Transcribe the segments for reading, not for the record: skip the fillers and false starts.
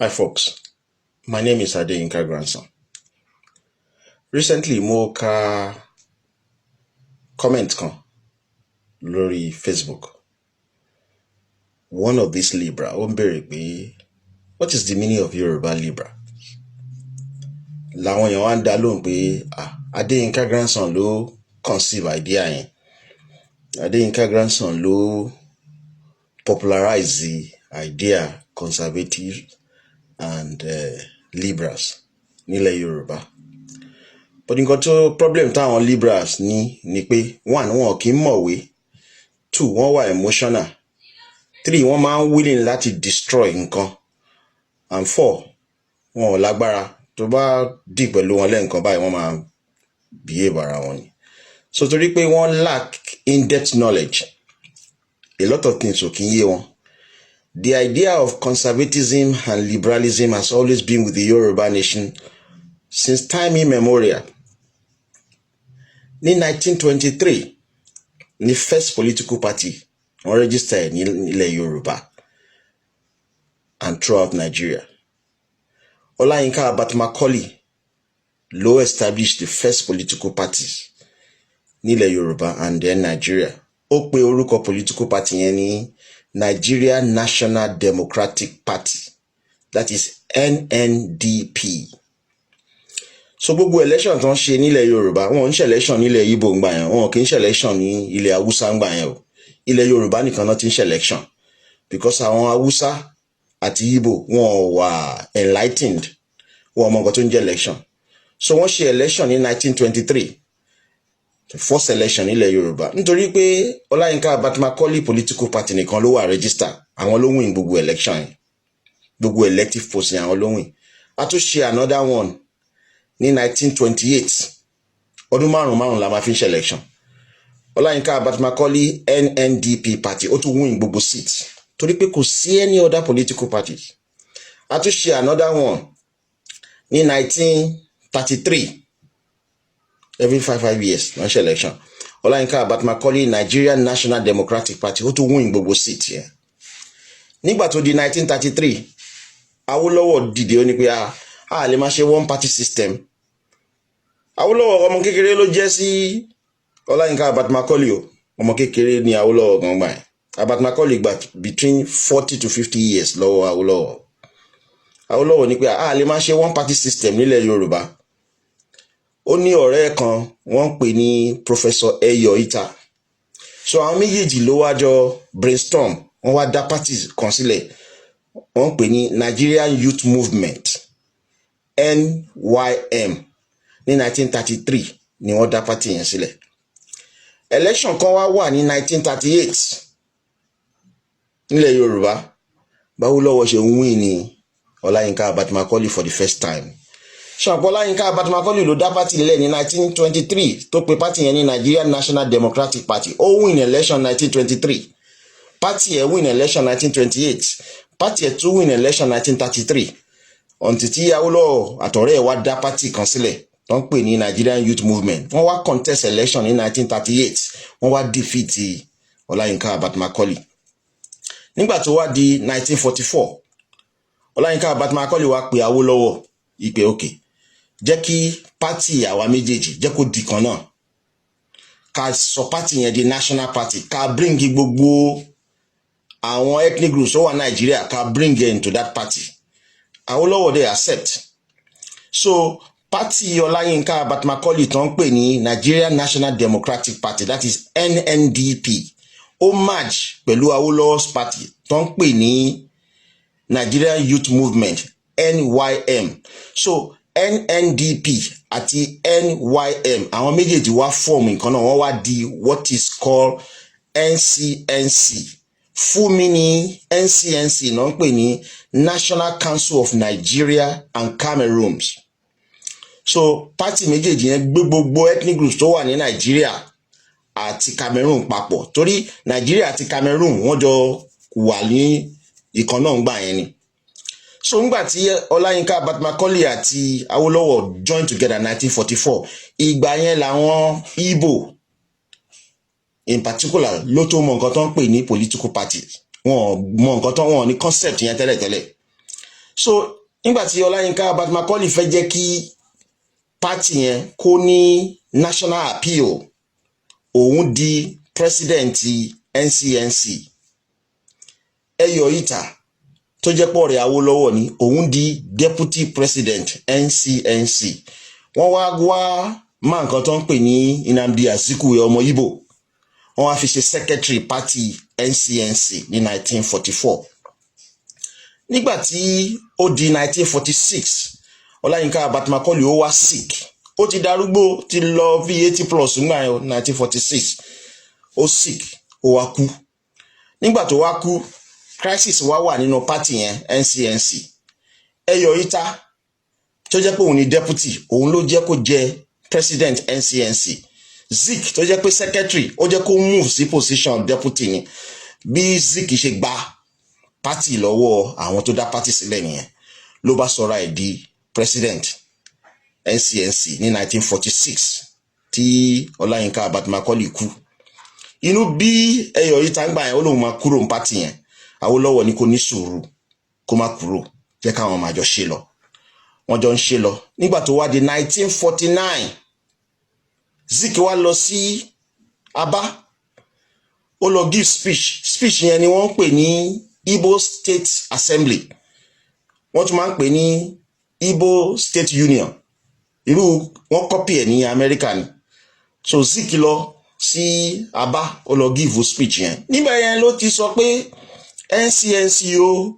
Hi folks, my name is Adeyinka Grandson. Recently, mo ka comment kan lórí Facebook. One of these Libra, ó ń béèrè pé, what is the meaning of Yoruba Libra? Làwọn èèyàn wá ń dá lóhùn pé Adeyinka Grandson ló conceive idea yẹn. Adeyinka Grandson ló popularize the idea conservative and Libras nílẹ̀ Yorùbá. But nǹkan tó problem táwọn Libras ní ni pé one, wọn kì í mọ̀wé, two, wọ́n wà emotional, three, wọ́n máa ń willing láti destroy nǹkan, and four, wọn ò lágbára. Tó bá dì pẹ̀lú wọn lẹ́ǹkan báyìí wọ́n máa behave ara wọn ni. So torí pé wọ́n lack in-depth knowledge, a lot of things ò kì í yé wọn. The idea of conservatism and liberalism has always been with the Yoruba nation since time immemorial. Ní 1923, ní first political party wọ́n register ní ilẹ̀ Yorùbá and throughout Nigeria. Olayinka Abat-Macaulay ló establish the first political parties nílẹ̀ Yorùbá and then Nigeria. Ó pe orúkọ political party yẹn ní Nigeria National Democratic Party, that is NNDP. So gbogbo election tó ń ṣe nílẹ̀ Yorùbá, wọn ò ń ṣe election nílẹ̀ Igbo ń gbà yẹn, wọn kì í ṣe election ní ilẹ̀ Haúsá ń gbà yẹn o. Ilẹ̀ Yorùbá nìkan náà ti ń ṣe election because àwọn Haúsá àti Igbo wọn ò wà enlightened, wọn mọ nǹkan tó ń jẹ́ election. So wọ́n ṣe election ní 1923, the first election nílẹ̀ Yorùbá, nítorí pé Olayinka Abat-Macaulay political party nìkan ló wà register, àwọn ló win gbogbo election yẹn, gbogbo elective post yẹn àwọn ló win. A tún ṣe another one ní 1928, ọdún márùn-ún la máa fi ń ṣe election. Olayinka Abat-Macaulay NNDP party ó tún win gbogbo seats torí pé kò sí any other political party. A tún ṣe another one ní 1933, every 5 years wọ́n ṣe election. Olayinka Abat-Macaulay Nigeria National Democratic Party ó tún win gbogbo seats yẹn. Nígbà tó di 1933, Awólọ́wọ̀ dìde ó ní pé a lè máa ṣe one party system. Awólọ́wọ̀ ọmọ kékeré ló jẹ́ sí Olayinka Abat-Macaulay o, ọmọ kékeré ni Awólọ́wọ̀ gan gbà yẹn. Abat-Macaulay gbà between 40 to 50 years lọ́wọ́ Awólọ́wọ̀. Awólọ́wọ̀ ní pé a lè máa ṣe one party system nílẹ̀ Yorùbá. Ó ní ọ̀rẹ́ kan wọ́n pè ní Professor Eyo Ita. So àwọn méjèèjì ló wá jọ brainstorm, wọ́n wá dá parties kan sílẹ̀, wọ́n pè ní Nigerian Youth Movement NYM. Ní 1933 ni wọ́n dá party yẹn sílẹ̀. Election kan wá ní 1938 nílẹ̀ Yorùbá. Báwo lọ́wọ́ ṣe win ní Olayinka Abat-Macaulay for the first time. Ṣàpọ̀ Olayinka Abat-Macaulay ló dá party lẹ̀ ní 1923 tó pe party yẹn ní Nigeria National Democratic Party. Ó win election 1923. Party ẹ̀ win election 1928. Party ẹ̀ tún win election 1933. Until tí Awólọ́wọ̀ àtọ̀rẹ́ ẹ̀ wá dá party kan sílẹ̀ tó ń pè ní Nigerian Youth Movement. Wọ́n wá contest election ní 1938. Wọ́n wá defeat Olayinka Abat-Macaulay. Nígbà tó wá di 1944, Olayinka Abat-Macaulay wá pe Awólọ́wọ̀ ìpè òkè, jẹ́ kí party àwa méjèèjì jẹ́ kó di kan náà. Ká sọ party yẹn di national party, ká bring gbogbo àwọn ethnic groups tó wà Nàìjíríà, ká bring into that party. Awólọ́wọ̀ dey accept. So party Olayinka Abat-Macaulay tó ń pè ní Nigeria National Democratic Party, that is NNDP, ó merge pẹ̀lú Awólọ́wọ̀'s party tó ń pè ní Nigerian Youth Movement NYM. So NNDP àti NYM àwọn méjèèjì wá form nǹkan náà, wọ́n wá di what is called NCNC. Full meaning NCNC náà ń pè ní National Council of Nigeria and Cameroon. So party méjèèjì yẹn gbé gbogbo ethnic groups tó wà ní Nigeria àti Cameroon papọ̀, torí Nigeria àti Cameroon wọ́n jọ wà ní ìkan náà gbà yẹn ni. So nígbà tí Olayinka Abat-Macaulay àti Awólọ́wọ̀ join together 1944, ìgbà yẹn làwọn Igbo in particular ló tó mọ nǹkan tó ń pè ní political party. Wọ́n mọ nǹkan tó, wọ́n ní concept yẹn tẹ́lẹ̀tẹ́lẹ̀. so nígbà tí Ọláyínká Abat Macaulay fẹ́ jẹ́ kí party yẹn kó ní national appeal, òun di president NCNC. Eyoita tó jẹ́ pọ̀ rẹ̀ Awólọ́wọ̀ ni òun di deputy president NCNC. Wọ́n wá máa nǹkan tó ń pè ní Nnamdi Azikiwe ọmọ Ìgbò, wọ́n wá fi ṣe secretary party NCNC ní 1944. Nígbà tí ó di 1946, Ọláyínká Abat Macaulay ó wá sick, ó ti darúgbó, ti lọ bí 80 plus nígbà 1946, ó sick, ó wá kú. Nígbà tó wá kú, crisis wà nínú party yẹn NCNC. Eyoita tó jẹ́ pé òun ni deputy, òun ló jẹ́ kó jẹ president NCNC. Zik tó jẹ́ pé secretary, ó jẹ́ kó move sí position deputy ni. Bí Zik ṣe gba party lọ́wọ́ àwọn tó dá party sílẹ̀ nìyẹn, ló bá sọra ẹ̀ di president NCNC ní 1946 tí Ọláyínká Abat Macaulay kú. Inú bí Eyoita ń gbà yẹn, ó lóun máa kúrò ní party yẹn. Awólọ́wọ̀ ní kò ní sùúrù, kó má kúrò, jẹ́ káwọn máa jọ ṣe lọ. Wọ́n jọ ń ṣe lọ. Nígbà tó wá di 1949, Zik wá lọ sí Aba, ó lọ give speech yẹn ni wọ́n ń pè ní Igbo State Assembly, wọ́n tún máa ń pè ní Igbo State Union. Irú wọ́n copy ẹ̀ ní Amẹ́ríkà ni. So Zik lọ sí Aba, ó lọ give speech yẹn. Níbẹ̀ yẹn ló ti sọ pé NCNC o,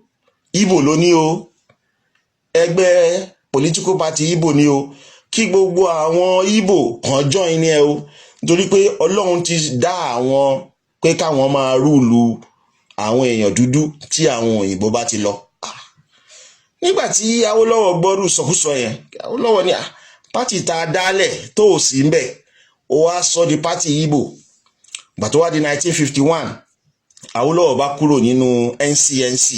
Igbo ló ní o, ẹgbẹ́ political party Igbo ní o, kí gbogbo àwọn Igbo kan join ní ẹ o, nítorí pé Ọlọ́run ti dá àwọn pé káwọn máa rúlu àwọn èèyàn dúdú tí àwọn òyìnbó bá ti lọ. Nígbà tí Awólọ́wọ̀ gbọ́rù sọkúsọ yẹn, Awólọ́wọ̀ ní party tá dálẹ̀ tó ò sí ń bẹ̀, ó wá sọ di party Igbo. Gbà tó wá di 1951, Awólọ́wọ̀ bá kúrò nínú NCNC.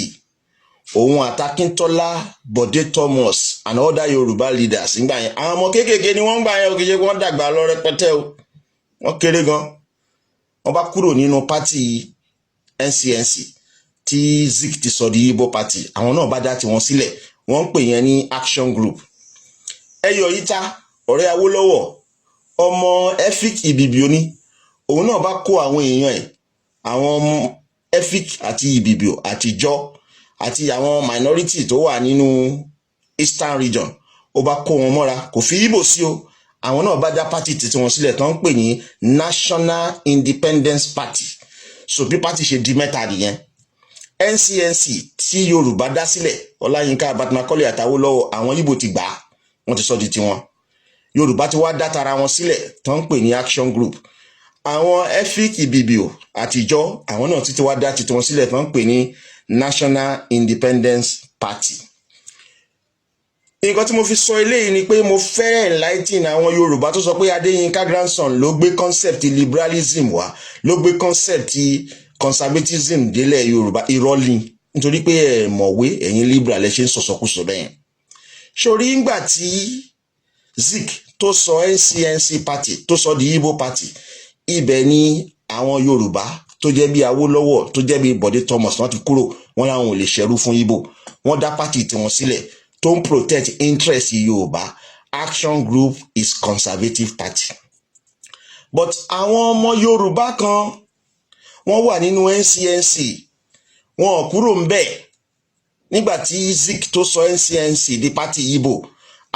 Òun àtAkíntọ́lá, Bọ̀dé Thomas and other Yorùbá leaders nígbà yẹn, àwọn ọmọ kéékèèké ni wọ́n gbà yẹn, kìí ṣe wọ́n dàgbà lọ rẹpẹtẹ o, wọ́n kéré gan. Wọ́n bá kúrò nínú party NCNC tí Zik ti sọ di Igbo party, àwọn náà bá dá tiwọn sílẹ̀, wọ́n ń pè yẹn ní Action Group. Eyoita ọ̀rẹ́ Awólọ́wọ̀, ọmọ Efik Ibibio ni, òun náà bá kó àwọn èèyàn ẹ̀, àwọn ọmọ Efik àti Ibibio àti Ìjọ àti àwọn minority tó wà nínú Eastern region, ó bá kó wọn mọ́ra, kò fi Igbo sí o. Àwọn náà bá dá party tí wọ́n sílẹ̀ tó ń pè ní National Independence Party. So bí party ṣe di mẹ́ta nìyẹn. NCNC tí Yorùbá dá sílẹ̀, Ọláyínká Abat Macaulay àtAwólọ́wọ̀, àwọn Igbo ti gbà á, wọ́n ti sọ di tiwọn. Yorùbá ti wá dá tara wọn sílẹ̀ tó ń pè ní Action Group. Àwọn Efik Ibibio àti Ìjọ, àwọn náà ti wá dá tiwọn sílẹ̀ tó ń pè ní National Independence Party. Nǹkan tí mo fi sọ eléyìí ni pé mo fẹ́ enlighten àwọn Yorùbá tó sọ pé Adéyínká grandson ló gbé concept liberalism wá, ló gbé concept conservatism délẹ̀ Yorùbá. Irọ́ ni, nítorí pé ẹ mọ̀wé, ẹ̀yin liberal ẹ ṣe ń sọ̀sọ̀kúsọ bẹ́yẹn. Sórí ńgbà tí Zik tó sọ NCNC party tó sọ di Igbo party, ibẹ̀ ni àwọn Yorùbá tó jẹ́ bí Awólọ́wọ̀, tó jẹ́ bí Bọ̀dé Thomas, wọ́n ti kúrò, wọ́n láwọn ò lè ṣẹrú fún Igbo. Wọ́n dá party tiwọn sílẹ̀ tó ń protect interest Yorùbá. Action Group is conservative party. But àwọn ọmọ Yorùbá kan wọ́n wà nínú NCNC, wọn ò kúrò ń bẹ̀. Nígbà tí Zik tó sọ NCNC di party Igbo,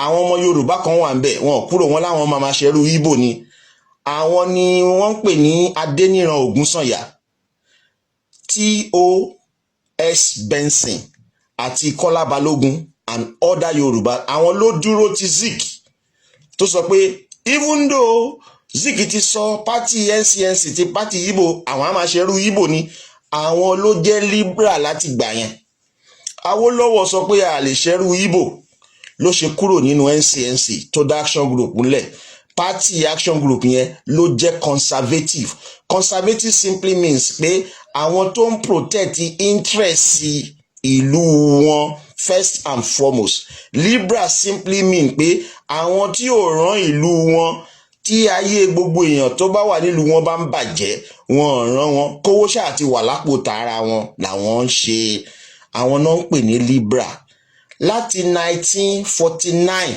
àwọn ọmọ Yorùbá kan wà ń bẹ̀, wọn ò kúrò, wọn láwọn máa ṣẹrú Igbo ni. Àwọn ni wọ́n ń pè ní Adéníran Ògúnsànyà, T.O.S. Benson àti Kọ́lá Balógun and other Yorùbá. Àwọn ló dúró ti Zik tó sọ pé even though Zik ti sọ party NCNC ti party Igbo, àwọn á máa ṣerú Igbo ni, àwọn ló jẹ́ liberal láti gbà yẹn. Awólọ́wọ̀ sọ pé a lè ṣerú Igbo, ló ṣe kúrò nínú NCNC tó dá Action Group ńlẹ̀. Party Action Group yẹn ló jẹ́ conservative. Conservative simply means pé àwọn tó ń protect interest ìlú wọn first and foremost. Liberal simply mean pé àwọn tí ò ràn ìlú wọn, tí ayé gbogbo èèyàn tó bá wà nílùú wọn bá ń bàjẹ́, wọn ò ràn wọn, kówó ṣáà ti wà lápò tara wọn làwọn ń ṣe. Àwọn náà ń pè ní liberal. láti 1949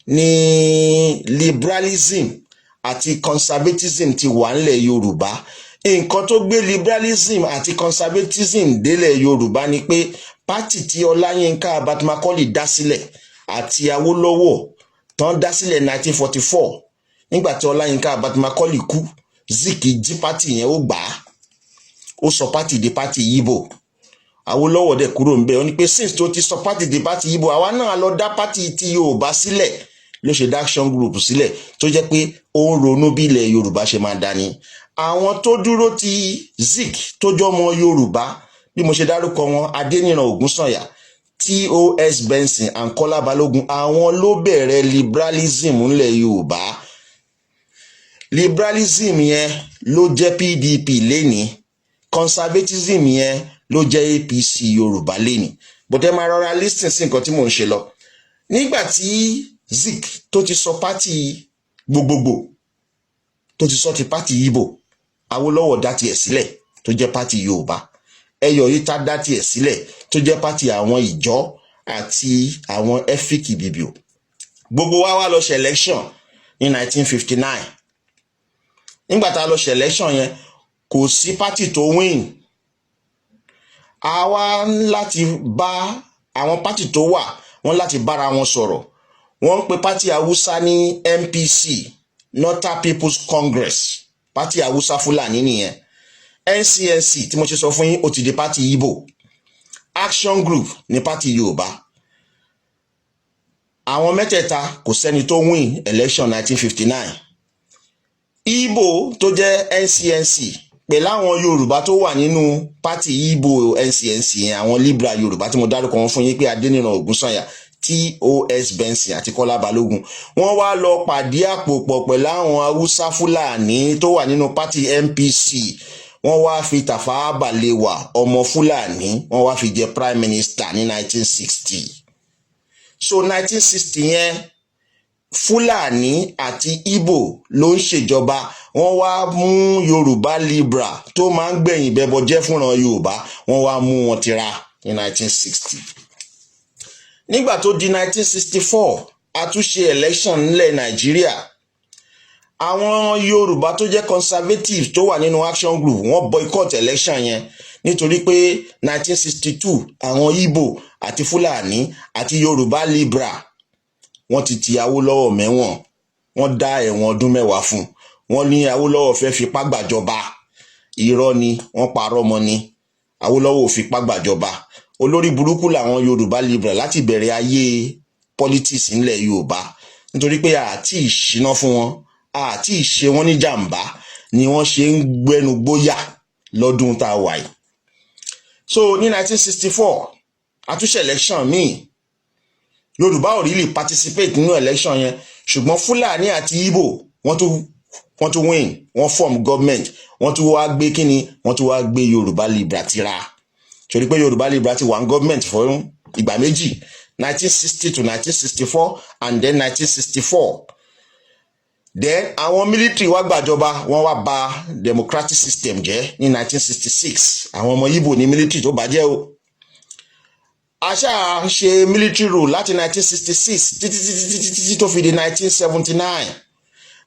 ni liberalism àti conservatism ti wà nílẹ̀ Yorùbá. Nǹkan tó gbé liberalism àti conservatism délẹ̀ Yorùbá ni pé pátì tí Ọláyínká Abat Macaulay dá sílẹ̀ àti Awólọ́wọ̀ tán dá sílẹ̀ 1944 nígbà tí Ọláyínká Abat Macaulay kú, Zik jí pátì yẹn ó gbà á, ó sọ pátì di pátì Yíbò. Awólọ́wọ̀ dẹ̀ kúrò ń bẹ̀, ó ní pé since tó ti sọ pátì di pátì Yíbò, àwa náà lọ dá pátì ti Yorùbá sílẹ̀, ló ṣe dá action group sílẹ̀ tó jẹ́ pé ó ń ronú bí ilẹ̀ Yorùbá ṣe máa dání. Àwọn tó dúró ti Zik tó jọmọ Yorùbá bí mo ṣe dárúkọ wọn, Adéníran Ògúnsànyà, T.O.S. Benson and Kọ́lá Balógun, àwọn ló bẹ̀rẹ̀ liberalism nílẹ̀ Yorùbá. Liberalism yẹn ló jẹ́ PDP lénìí, conservatism yẹn ló jẹ́ APC Yorùbá lénìí. But ẹ máa rọra listen sí nǹkan tí mò ń ṣe lọ. Nígbà tí Zik tó ti sọ pátì gbogbogbò tó ti sọ ti pátì Yíbò, Awólọ́wọ̀ dá tiẹ̀ sílẹ̀ tó jẹ́ pátì Yorùbá, Ẹyọ̀yítá dá tiẹ̀ sílẹ̀ tó jẹ́ pátì àwọn Ìjọ àti àwọn Efik Ibibio. Gbogbo wa wá lọ ṣe election ní 1959. Nígbà tá a lọ ṣe election yẹn kò sí pátì tó win. A wá láti bá àwọn pátì tó wà wọ́n láti bára wọn sọ̀rọ̀. Wọ́n ń pe pátì Haúsá ní NPC, Northern People's Congress, pátì Haúsá Fúlàní nìyẹn. NCNC tí mo ṣe sọ fún yín ó ti di pátì Yíbò. Action Group ní pátì Yorùbá. Àwọn mẹ́tẹ̀ẹ̀ta kò sẹ́ni tó win election 1959. Yíbò tó jẹ́ NCNC pẹ̀lú àwọn Yorùbá tó wà nínú pátì Yíbò NCNC yẹn, àwọn Liberal Yorùbá tí mo dárúkọ wọn fún yín pé Adéníran Ògúnsànyà, T.O.S. Benson àti Kọ́lá Balógun, wọ́n wá lọ pàdé àpòpọ̀ pẹ̀lú àwọn Haúsá Fúlàní tó wà nínú pátì NPC. Wọ́n wá fi Tafawa Balewa ọmọ Fúlàní wọ́n wá fi jẹ prime minister ní 1960. So 1960 yẹn Fúlàní àti Ìgbò ló ń ṣèjọba. Wọ́n wá mú Yorùbá Liberal tó máa ń gbẹ̀yìn bẹbọ jẹ́ fúnra Yorùbá, wọ́n wá mú wọn tira ní 1960. Nígbà tó di 1964 a tún ṣe election nílẹ̀ Nàìjíríà. Àwọn Yorùbá tó jẹ́ conservative tó wà nínú action group wọ́n boycott election yẹn nítorí pé 1962 àwọn Ìgbò àti Fúlàní àti Yorùbá Liberal wọ́n ti ti Awólọ́wọ̀ mẹ́wọ̀n, wọ́n dá ẹ̀wọ̀n ọdún 10 fún. Wọ́n ní Awólọ́wọ̀ fẹ́ fipá gbàjọba. Irọ́ ni, wọ́n parọ́ mọ́ ni. Awólọ́wọ̀ ò fipá gbàjọba. Olórí burúkú làwọn Yorùbá Liberal láti bẹ̀rẹ̀ ayé politics nílẹ̀ Yorùbá nítorí pé àti ìṣíná fún wọn, àti ìṣe wọn ní jàǹbá ni wọ́n ṣe ń gbẹnu gbóyà lọ́dún tá a wà yìí. So ní 1964 àtúnṣe election míì, Yorùbá ò really participate nínú election yẹn, ṣùgbọ́n Fúlàní àti Ìgbò wọ́n tún win, wọ́n form government, wọ́n tún wá gbé kíni, wọ́n tún wá gbé Yorùbá Liberal tira. Torí pé Yorùbá Liberal ti wà ní government fún ìgbà méjì, 1960 to 1964 and then 1964. Then àwọn military wá gbàjọba, wọ́n wá bà democratic system jẹ́ ní 1966. Àwọn ọmọ Ìgbò ní military tó bàjẹ́ o. A ṣáà ṣe military rule láti 1966 títí tó fi di 1979.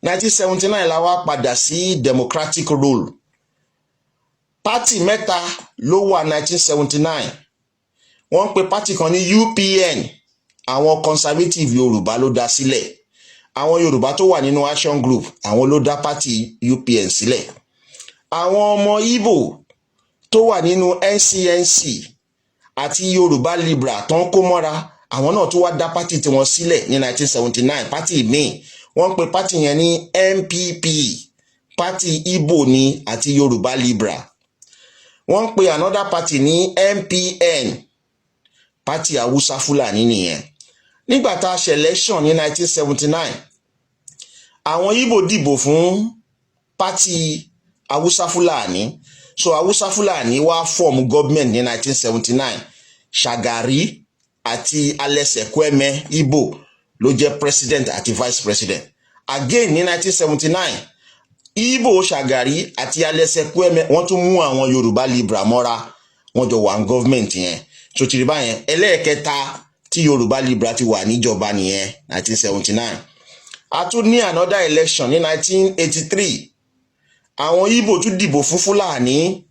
1979 la wá padà sí democratic rule. Pátì mẹ́ta ló wà 1979. Wọ́n pe pátì kan ní UPN, àwọn conservative Yorùbá ló dá sílẹ̀. Àwọn Yorùbá tó wà nínú action group àwọn ló dá pátì UPN sílẹ̀. Àwọn ọmọ Ìgbò tó wà nínú NCNC àti Yorùbá Liberal tó ń kó mọ́ra, àwọn náà tó wá dá pátì tiwọn sílẹ̀ ní 1979. Pátì míì wọ́n pe pátì yẹn ní NPP, pátì Ìgbò ni àti Yorùbá Liberal. Wọ́n pe another party ní MPN, pátì Haúsá Fúlàní nìyẹn. Nígbà tá a ṣe election ní 1979, àwọn Ìgbò dìbò fún pátì Haúsá Fúlàní. So Haúsá Fúlàní wá form government ní 1979. Shagari àti Alex Ekweme Ìgbò ló jẹ́ president àti vice president. Again ní 1979, Ìgbò Shagari àti Alex Ekweme wọ́n tún mú àwọn Yorùbá Liberal mọ́ra, wọ́n jọ wà ní government yẹn. So tìrì báyẹn ẹlẹ́ẹ̀kẹta tí Yorùbá Libra ti wà níjọba nìyẹn 1979. A tún ní another election ní 1983. Àwọn Igbo tún dìbò fún Fúlàní.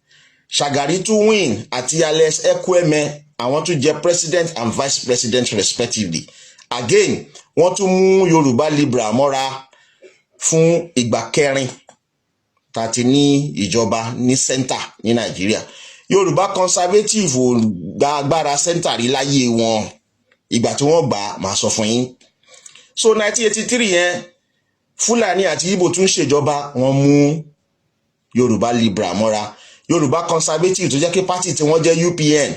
Shagari tún win àti Alex Ekwueme, àwọn tún jẹ president and vice president respectively. Again, wọ́n tún mú Yorùbá Libra mọ́ra fún ìgbà kẹrin tàti ní ìjọba ní center ní Nàìjíríà. Yorùbá conservative ò gba agbára center rí láyé wọn. Ìgbà tí wọ́n gbà máa sọ fún yín. So 1983 yẹn Fúlàní àti Igbo tún ṣèjọba, wọ́n mú Yorùbá Libra mọ́ra. Yorùbá conservative tó jẹ́ kí party tí wọ́n jẹ́ UPN,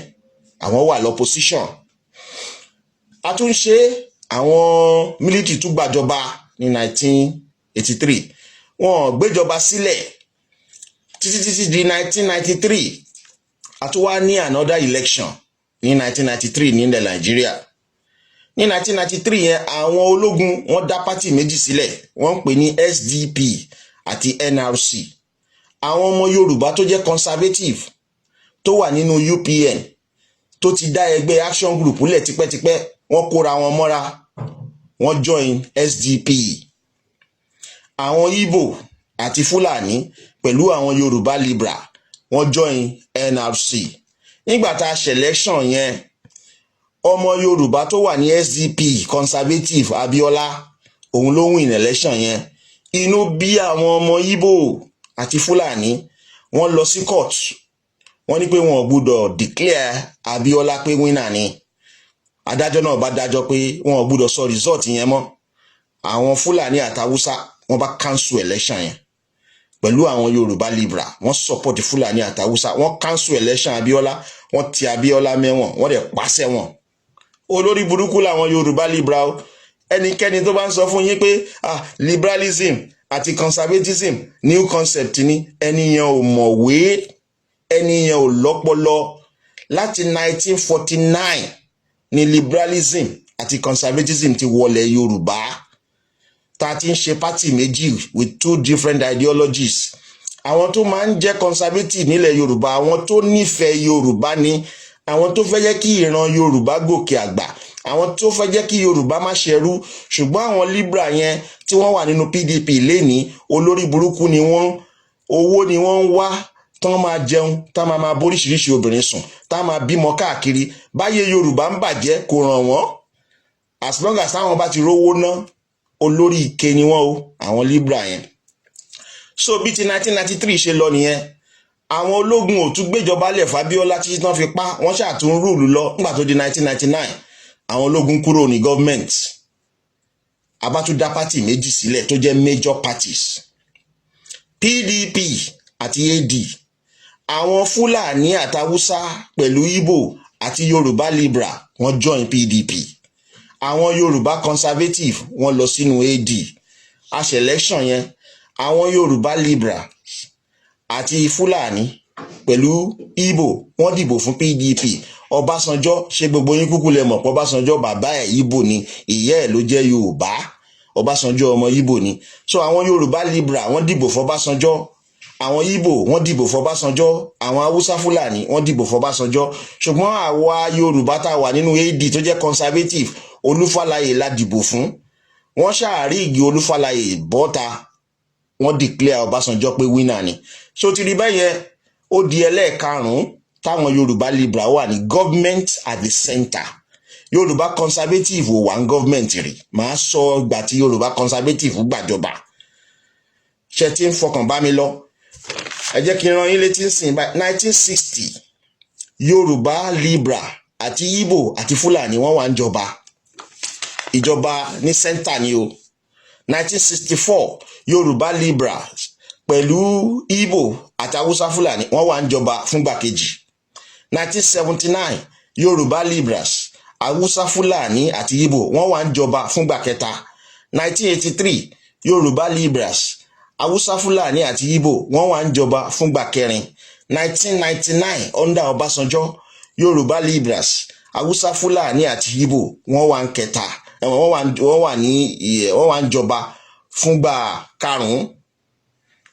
àwọn wà l'opposition. A tún ṣe àwọn military tún gbàjọba ní 1983. Wọ́n gbéjọba sílẹ̀ títí di 1993. A tún wá ní another election ní 1993 ní ilẹ̀ Nàìjíríà. Ní 1993 yẹn àwọn ológun wọ́n dá party méjì sílẹ̀, wọ́n pè ní SDP àti NRC. Àwọn ọmọ Yorùbá tó jẹ́ conservative tó wà nínú UPN tó ti dá ẹgbẹ́ action group lẹ̀ tipẹ́tipẹ́, wọ́n kóra wọn mọ́ra, wọ́n join SDP. Àwọn Igbo àti Fúlàní pẹ̀lú àwọn Yorùbá Libra wọ́n join NRC. Nígbà tá a ṣe election yẹn, ọmọ Yorùbá tó wà ní SDP conservative Abiola, òun ló win election yẹn. Inú bí àwọn ọmọ Igbo àti Fúlàní, wọ́n lọ sí court, wọ́n ní pé wọn ò gbọ́dọ̀ declare Abiola pé winner ni. Adájọ́ náà bá dájọ́ pé wọn ò gbọ́dọ̀ sọ result yẹn mọ́. Àwọn Fúlàní àti Hausa wọ́n bá cancel election yẹn pẹ̀lú àwọn Yorùbá Libra, wọ́n support Fúlàní àti Hausa, wọ́n cancel election Abiola, wọ́n ti Abiola mẹ́wọ̀n, wọ́n dẹ̀ pàṣẹ wọn. Olórí burúkú làwọn Yorùbá Libra o. Ẹnikẹ́ni tó bá ń sọ fún yín pé liberalism àti conservatism new concept ni, ẹniyàn ò mọ̀wé, ẹniyàn ò lọ́pọlọ. Láti 1949 ni liberalism àti conservatism ti wọlé Yorùbá. Tá ti ń ṣe party méjì with two different ideologies. Àwọn tó máa ń jẹ́ conservative nílẹ̀ Yorùbá, àwọn tó nífẹ̀ẹ́ Yorùbá ni, àwọn tó fẹ́ jẹ́ kí ìran Yorùbá gòkè àgbà, àwọn tó fẹ́ jẹ́ kí Yorùbá má ṣẹrú. Ṣùgbọ́n àwọn Libra yẹn tí wọ́n wà nínú PDP lénìí, olórí burúkú ni wọ́n, owó ni wọ́n ń wá, tán máa jẹun, tán máa bóríṣiríṣi obìnrin sùn, tán máa bímọ káàkiri. Báyé Yorùbá ń bàjẹ́ kò ràn wọ́n. As long as táwọn bá ti rówó ná, olórí ike ni wọ́n o, àwọn Libra yẹn. So bí ti 1993 ṣe lọ nìyẹn. Àwọn ológun ò tún gbéjọba lẹ̀ f'Abíọ́lá títí tán fi pa, wọ́n ṣàtún rúùlù lọ. Nígbà tó di 1999, àwọn ológun kúrò ní government. A bá tún dá party méjì sílẹ̀ tó jẹ́ major parties, PDP àti AD. Àwọn Fúlàní àti Hausa pẹ̀lú Igbo àti Yorùbá Libra wọ́n join PDP. Àwọn Yorùbá conservative wọ́n lọ sínú AD. A ṣe election yẹn, àwọn Yorùbá Libra àti Fúlàní pẹ̀lú Igbo wọ́n dìbò fún PDP. Ọbásanjọ́, ṣe gbogbo yín kúkú lẹ mọ̀ pé Ọbásanjọ́ bàbá ẹ̀ Igbo ni, ìyá ẹ̀ ló jẹ́ Yorùbá. Ọbásanjọ́ ọmọ Igbo ni. So àwọn Yorùbá Libra wọ́n dìbò fún Ọbásanjọ́, àwọn Igbo wọ́n dìbò fún Ọbásanjọ́, àwọn Hausa Fúlàní wọ́n dìbò fún Ọbásanjọ́. Ṣùgbọ́n àwa Yorùbá tá wà nínú AD tó jẹ́ conservative, Olúfàlàyé la dìbò fún. Wọ́n ṣàárí igi Olúfàlàyé bọ́ta, wọ́n declare Ọbásanjọ́ pé winner ni. So ti rí bẹ́yẹn, ó di ẹlẹ́ẹ̀karùn-ún táwọn Yorùbá Libra wà ní government at the center. Yorùbá conservative ò wà ní government rí. Màá sọ ìgbà tí Yorùbá conservative gbàjọba. Ṣé tí ń fọkàn bá mi lọ? Ẹ jẹ́ kí n rán yín létí nsìn báyìí. 1960 Yorùbá Libra àti Igbo àti Fúlàní wọ́n wà ń jọba. Ìjọba ní center ni o. 1964 Yorùbá Libra pẹ̀lú Igbo àti Hausa Fúlàní wọ́n wà ń jọba fúngbà kejì. 1979 Yorùbá Libras, Hausa Fúlàní àti Igbo wọ́n wà ń jọba fúngbà kẹta. 1983 Yorùbá Libras, Hausa Fúlàní àti Igbo wọ́n wà ń jọba fúngbà kẹrin. 1999 under Ọbásanjọ́, Yorùbá Libras, Hausa Fúlàní àti Igbo wọ́n wà ń kẹta. Wọ́n wà ń jọba fúngbà karùn-ún.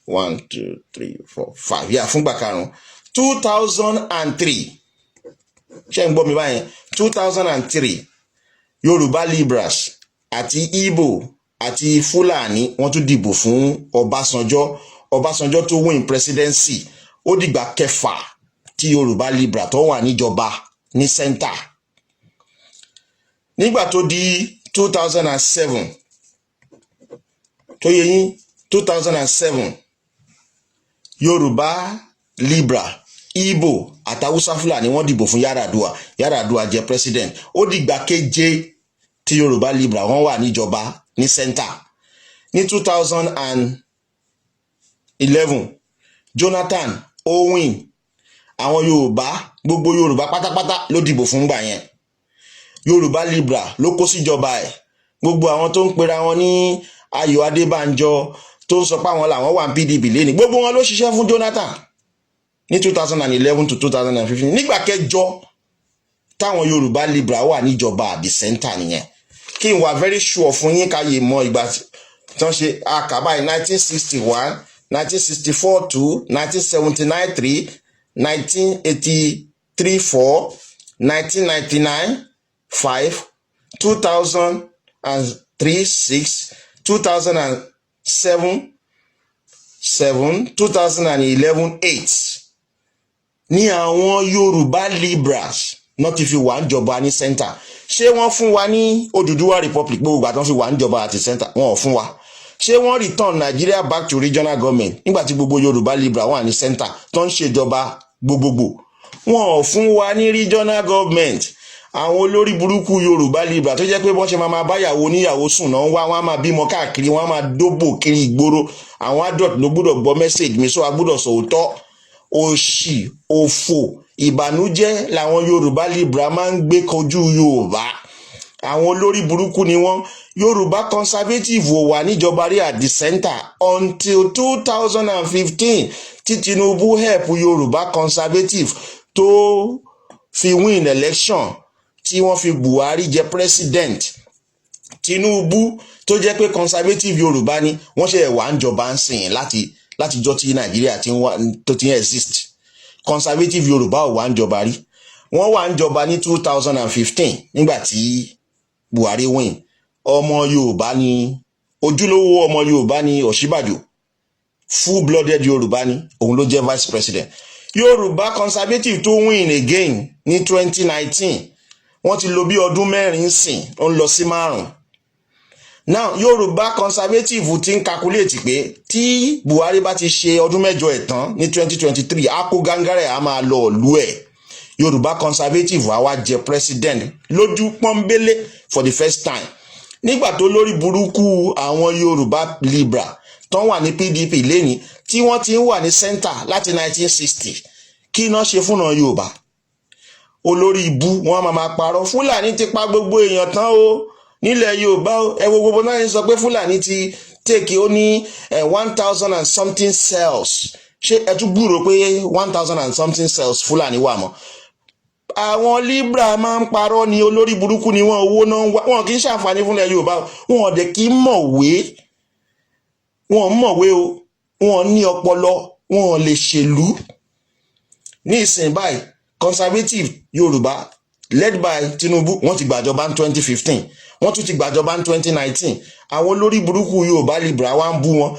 1 2 3 4 5 yeah, fúngbà karùn-ún. 2003 ṣé ń gbọ́ mi báyẹn? 2003 Yorùbá Liberals àti Igbo àti Fúlàní wọ́n tún dìbò fún Ọbásanjọ́ tó win presidency ó dìgbà kẹfà tí Yorùbá Liberal tó wà níjọba ní center. Nígbà tó di 2007 tó yẹ yín 2007 Yorùbá Liberal, Igbo àti Hausa Fúlàní wọ́n dìbò fún Yar'Adua jẹ́ president ó dìgbà keje tí Yorùbá Liberal wọ́n wà níjọba ní center. Ní 2011 Jonathan ó win àwọn Yorùbá gbogbo Yorùbá pátápátá ló dìbò fún gbà yẹn. Yorùbá Liberal ló kó síjọba ẹ̀ gbogbo àwọn tó ń pera wọn ní Ayọ̀ Adébánjọ tó ń sọ pé àwọn làwọn wà ní PDP lẹ́ni gbogbo wọn ló ṣiṣẹ́ fún Jonathan ní 2011 to 2015 nígbà kẹjọ táwọn Yorùbá Liberal wà níjọba at the center nìyẹn. Kí n wà very sure fún yín káyè mọ ìgbà tán ṣe àkàbà 1961 1964 2 1979 3 1983 4 1999 5 2003 6 2007 7 2011 8 ní àwọn Yorùbá Liberals náà ti fi wà níjọba ní center. Ṣé wọ́n fún wa ní Odùduwà Republic gbogbo àtọ́n fi wà níjọba àti center? Wọn ò fún wa. Ṣé wọ́n return Nigeria back to regional government nígbà tí gbogbo Yorùbá Liberal wà ní center tó ń ṣèjọba gbogbogbò? Wọn ò fún wa ní regional government. Àwọn olórí burúkú Yorùbá Liberal tó jẹ́ pé wọ́n ṣe máa báyàwó níyàwó sùn náà wá wọ́n á máa bímọ káàkiri wọ́n á máa dóbò kiri ìgboro. Àwọn adult ló gbọ́dọ̀ gbọ́ message mi so a gbọ́dọ̀ sọ òótọ́. Òṣì òfò ìbànújẹ́ làwọn Yorùbá Liberal máa ń gbé kojú Yorùbá. Àwọn olórí burúkú ni wọ́n. Yorùbá Conservative ò wà níjọba rí at the center until 2015 tí Tinubu help Yorùbá Conservative tó fi win election tí wọ́n fi Buhari jẹ president. Tinubu tó jẹ́ pé Conservative Yorùbá ni wọ́n ṣe wà níjọba ń sìn láti jọ tí Nàìjíríà tó ti exist. Conservative Yorùbá ò wà níjọba rí. Wọ́n wà níjọba ní 2015 nígbà tí Buhari win. Ọmọ Yorùbá ni ojúlówó ọmọ Yorùbá ni Ọ̀ṣínbàjò, full blooded Yorùbá ni òun ló jẹ́ vice president. Yorùbá Conservative tó win again ní 2019 wọ́n ti lò bí ọdún mẹ́rin sìn ó ń lọ sí 5. Now Yorùbá Conservative ti ń calculate pé tí Buhari bá ti ṣe ọdún mẹ́jọ ẹ̀ tán ní 2023 àpò gangare a máa lọ ìlú ẹ̀. Yorùbá Conservative á wá jẹ president lójú pọ́nbélé for the first time. Nígbà tó lórí burúkú àwọn Yorùbá Liberal tó wà ní PDP lẹ́ni tí wọ́n ti ń wà ní center láti 1960 kí iná ṣe fúnra Yorùbá. Olórí ibú wọn máa parọ́ Fúlàní ti pa gbogbo èèyàn tán o nílẹ̀ Yorùbá o. Ẹ wo gbogbo náà ń sọ pé Fúlàní ti take ó ní 1000 and something cells. Ṣé ẹ tún gbúrò pé 1000 and something cells Fúlàní wà mọ́? Àwọn Liberal máa ń parọ́ ni olórí burúkú ni wọ́n owó náà wọ́n kì í ṣàǹfààní fúnlẹ̀ Yorùbá wọn dẹ̀ kì í mọ̀wé o wọn ní ọpọlọ wọn lè ṣèlú. Ní ìsìn báyìí Conservative Yorùbá led by Tinubu wọ́n ti gbàjọba ní 2015 wọ́n tún ti gbàjọba ní 2019. Àwọn olórí burúkú Yorùbá Liberal wá ń bú wọn.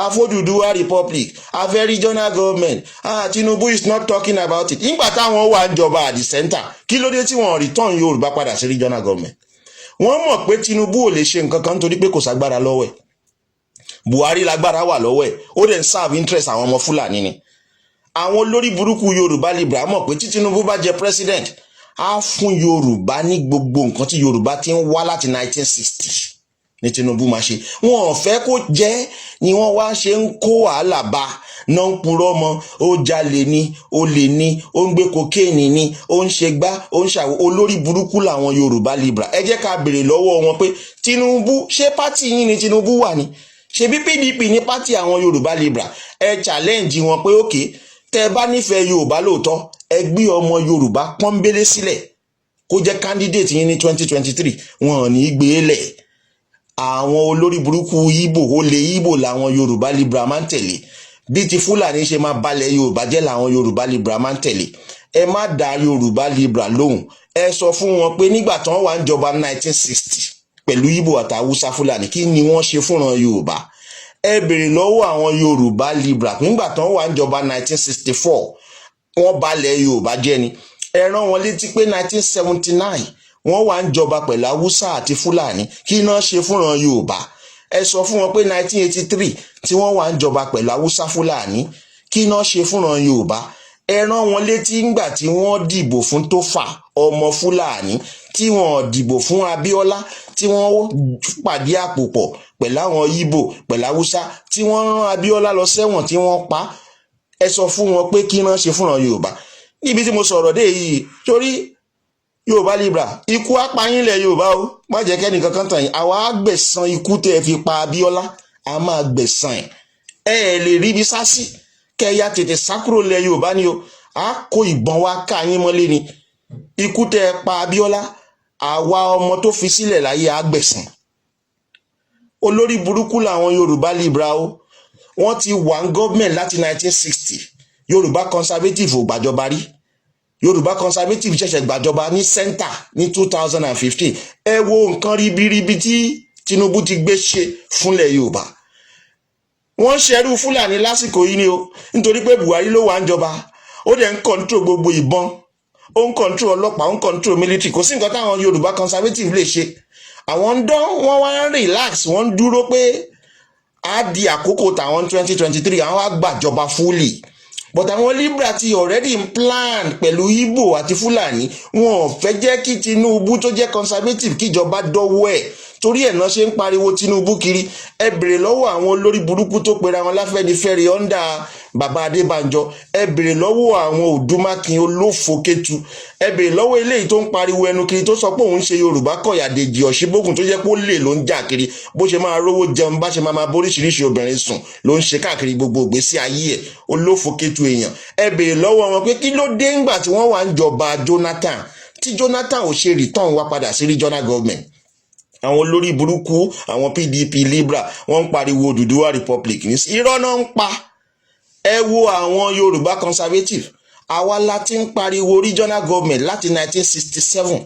Afọ́dùdúwà Republic afẹ́ regional government. Tinubu is not talking about it. Nígbà táwọn wà níjọba at the center kí ló dé tí wọ́n return Yorùbá padà sí regional government? Wọ́n mọ̀ pé Tinubu ò lè ṣe nǹkan kan nítorí pé kò ságbára lọ́wọ́ ẹ̀. Buhari lágbára wà lọ́wọ́ ẹ̀ ó dẹ̀ ń serve interest àwọn ọmọ Fúlàní ni. Àwọn olórí burúkú Yorùbá Liberal mọ̀ pé tí Tinubu bá jẹ president á fún Yorùbá ní gbogbo nǹkan tí Yorùbá ti ń wá láti 1960 ní Tinubu máa ṣe. Wọn ò fẹ́ kó jẹ́ ni wọ́n wá ṣe ń kó wàhálà bá náà ń purọ́ mọ́ ó jalè ni ó lè ní ó ń gbé kokéènì ni ó ń ṣe gbá ó ń ṣàwò. Olórí burúkú làwọn Yorùbá Liberal. Ẹ jẹ́ ká béèrè lọ́wọ́ wọn pé Tinubu ṣé pátì yín ni Tinubu wà ní? Ṣé bí PDP ní pátì àwọn Yorùbá Liberal? Ẹ challenge wọn pé okay tẹ́ bá nífẹ̀ẹ́ Yorùbá lóòótọ́ ẹ gbé ọmọ Yorùbá pọ́nbélé sílẹ̀ kó jẹ́ candidate yín ní 2023 wọn ò ní gbé lẹ̀. Àwọn olórí burúkú Igbo olè Igbo làwọn Yorùbá Liberal máa ń tẹ̀lé. Bí ti Fúlàní ṣe máa balẹ̀ Yorùbá jẹ́ làwọn Yorùbá Liberal máa ń tẹ̀lé. Ẹ má dá Yorùbá Liberal lóhùn ẹ sọ fún wọn pé nígbà tí wọ́n wà ń jọba 1960 pẹ̀lú Ìgbò àti Haúsá Fúlàní kí ni wọ́n ṣe fúnran Yorùbá. Ẹ béèrè lọ́wọ́ àwọn Yorùbá Libra nígbà tí wọ́n wà ń jọba 1964 wọ́n balẹ̀ Yorùbá jẹ́ ni. Ẹ rán wọn létí pé 1979 wọ́n wà ń jọba pẹ̀lú Haúsá àti Fúlàní kí náà ṣe fúnran Yorùbá. Ẹ sọ fún wọn pé 1983 tí wọ́n wà ń jọba pẹ̀lú Haúsá Fúlàní kí náà ṣe fúnran Yorùbá. Ẹ rán wọn létí ńgbà tí wọ́n dìbò fún Tófà ọmọ Fúlàní tí wọ́n dìbò fún Abíọ́lá tí wọ́n pàdé àpòpọ̀ pẹ̀lú àwọn Ìgbò pẹ̀lú Haúsá tí wọ́n rán Abíọ́lá lọ sẹ́wọ̀n tí wọ́n pa. Ẹ sọ fún wọn pé kí náà ṣe fúnran Yorùbá. Níbi tí mo sọ̀rọ̀ dé yìí torí Yorùbá Libra ikú apáyín lẹ̀ Yorùbá o má jẹ́ kẹ́ni kankan tàn yín. Àwa á gbẹ̀san ikú tẹ́ ẹ fi pa Abíọ́lá a máa gbẹ̀san ẹ̀ lè rí ibi sá sí kẹ́yà tètè sákúrò lẹ̀ Yorùbá ni o. A kó ìbọn wá ká yín mọ́lé ni. Ikú tẹ́ ẹ pa Abíọ́lá àwa ọmọ tó fi sílẹ̀ láyé á gbẹ̀san. Olórí burúkú làwọn Yorùbá Libra o. Wọ́n ti wà ń gọ́ọ̀mẹ̀ntì láti 1960 Yorùbá Conservative ò gbàjọba rí. Yorùbá Conservative ṣẹ̀ṣẹ̀ gbàjọba ní center ní 2015. Ẹ wo nǹkan ribiribi tí Tinubu ti gbé ṣe fúnlẹ̀ Yorùbá. Wọ́n ṣẹrú Fúlàní lásìkò yìí ni o nítorí pé Buhari ló wà ń jọba ó dẹ̀ ń control gbogbo ìbọn ó ń control ọlọ́pàá ó ń control military. Kò sí nǹkan táwọn Yorùbá Conservative lè ṣe. Àwọn ń dán wọ́n wá ń relax wọ́n ń dúró pé á di àkókò tàwọn 2023 àwọn á gbàjọba fully. But àwọn Libra ti already in plan pẹ̀lú Ìgbò àti Fúlàní. Wọn ò fẹ́ jẹ́ kí Tinubu tó jẹ́ Conservative kíjọba dọ́wọ́ ẹ̀ torí ẹ̀ náà ṣe ń pariwo Tinubu kiri. Ẹ béèrè lọ́wọ́ àwọn olórí burúkú tó pera wọn láfẹ́nifẹ́re under Bàbá Adébánjọ. Ẹ béèrè lọ́wọ́ àwọn Òdùmákin olófòkétu. Ẹ béèrè lọ́wọ́ eléyìí tó ń pariwo ẹnu kiri tó sọ pé òun ṣe Yorùbá Kọ̀yàdèjì Ọ̀ṣíbókun tó jẹ́ pé ó lè ló ń jà kiri bó ṣe máa rówó jẹun bá ṣe máa bóríṣiríṣi obìnrin sùn ló ń ṣe káàkiri gbogbo ìgbésí ayé ẹ̀ olófòkétu èèyàn. Ẹ béèrè lọ́wọ́ wọn pé kí ló dé ńgbà tí wọ́n wà ń jọba Jonathan tí Jonathan ò ṣe return wá padà sí regional government. Àwọn olórí burúkú àwọn PDP Libra wọ́n ń pariwo Odùduwà Republic ní irọ́ náà ń pa. Ẹ wo àwọn Yorùbá Conservative àwa láti ń pariwo regional government láti 1967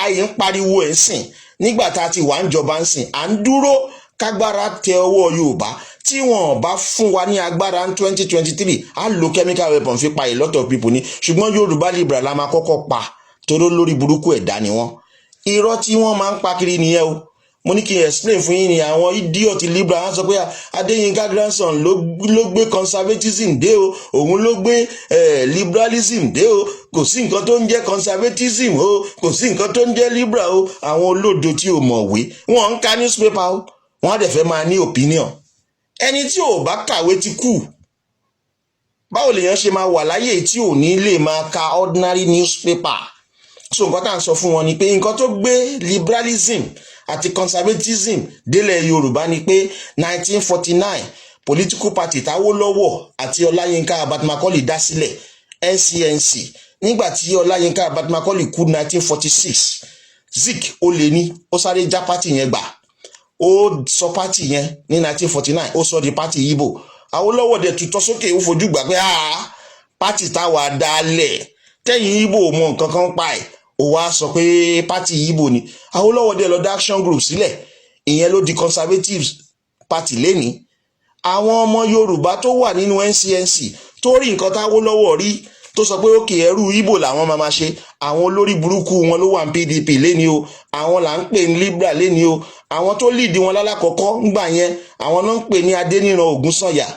ayé ń pariwo ẹ̀ sìn nígbà tá a ti wà ń jọba ń sìn à ń dúró kágbára tẹ ọwọ́ Yorùbá tí wọn bá fún wa ní agbára ní 2023 á lo chemical weapon fi pa a lot of people ní ṣùgbọ́n Yorùbá Libra la máa kọ́kọ́ pa torí lórí burúkú ẹ̀dá ni wọ́n. Irọ́ tí wọ́n máa ń pa kiri nìyẹn o. Mo ní kí n explain fún yín ni àwọn idiot Libra wọ́n sọ pé Adéyínká grandson ló gbé conservatism dé o òun ló gbé liberalism dé o kò sí nǹkan tó ń jẹ́ conservatism o kò sí nǹkan tó ń jẹ́ Libra o. Àwọn olódo tí o mọ̀wé wọ́n ń ka newspaper o wọ́n á dẹ̀ fẹ́ máa ní opinion. Ẹni tí ò bá kàwé ti kú. Báwo lèèyàn ṣe máa wà láyé tí ò ní lè máa ka ordinary newspaper. So nǹkan tá à ń sọ fún wọn ni pé nǹkan tó gbé liberalism àti conservatism délẹ̀ Yorùbá ni pé 1949 political party t'Awólọ́wọ̀ àti Ọláyínká Abat-Macaulay dá sílẹ̀ NCNC nígbà tí Ọláyínká Abat-Macaulay kú 1946 Zik ó lè ní ó sáré já party yẹn gbà ó sọ party yẹn ní 1949 ó sọ di party Ìgbò. Awólọ́wọ̀ dẹ̀ tutọ́ sókè ó fojú gbà pé party táwa dálẹ̀ tẹ́yìn Ìgbò mọ nǹkan kan pa ẹ̀ ó wá sọ pé party Ìgbò ni. Awólọ́wọ̀ dẹ̀ lọ dá action group sílẹ̀ ìyẹn ló di conservative party lẹ́ni. Àwọn ọmọ Yorùbá tó wà nínú NCNC tó rí nǹkan t'Awólọ́wọ̀ rí tó sọ pé òkè ẹrú Ìgbò làwọn máa ṣe àwọn olórí burúkú wọn ló wà ní PDP lẹ́ni o àwọn là ń pè ní Libra lẹ́ni o. Àwọn tó lead wọn lálákọ̀ọ́kọ́ ńgbà yẹn àwọn náà ń pè ní Adéníran Ògúnsànyà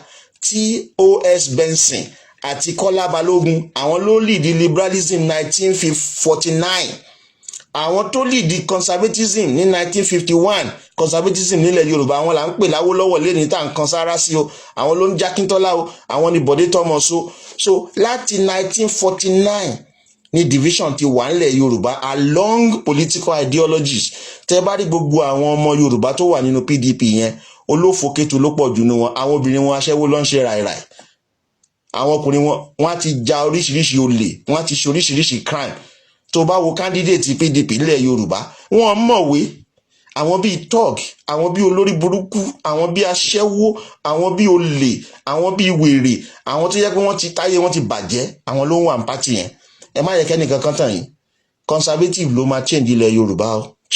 T.O.S. Benson àti Kọ́lá Balógun. Àwọn ló lead liberalism 1949. Àwọn tó lead conservatism ní 1951 conservatism nílẹ̀ Yorùbá àwọn là ń pè l'Awólọ́wọ̀ lẹ́ni tá à ń kan sára sí o. Àwọn ló ń Jákíntọ́lá o àwọn ni Bọ̀dé Thomas o. So láti 1949 ní division ti wà nílẹ̀ Yorùbá along political ideologies. Tẹ́ bá rí gbogbo àwọn ọmọ Yorùbá tó wà nínú PDP yẹn olófòkétu ló pọ̀ jù nínú wọn. Àwọn obìnrin wọn aṣẹ́wó ló ń ṣe ràìràì. Àwọn ọkùnrin wọn á ti ja oríṣiríṣi olè wọ́n á ti ṣe oríṣiríṣi crime. Tó bá wo candidate PDP nílẹ̀ Yorùbá wọ́n mọ̀wé àwọn bíi tọ́ọ̀gì àwọn bíi olórí burúkú àwọn bíi aṣẹ́wó àwọn bíi olè àwọn bíi wèrè àwọn tó yẹ pé wọ́n ti táyé wọ́n ti bàjẹ́ àwọn ló ń wà ní pátì yẹn. Ẹ má yẹ kẹ́nìkan kan tàn yín conservative ló máa change ilẹ̀ Yorùbá o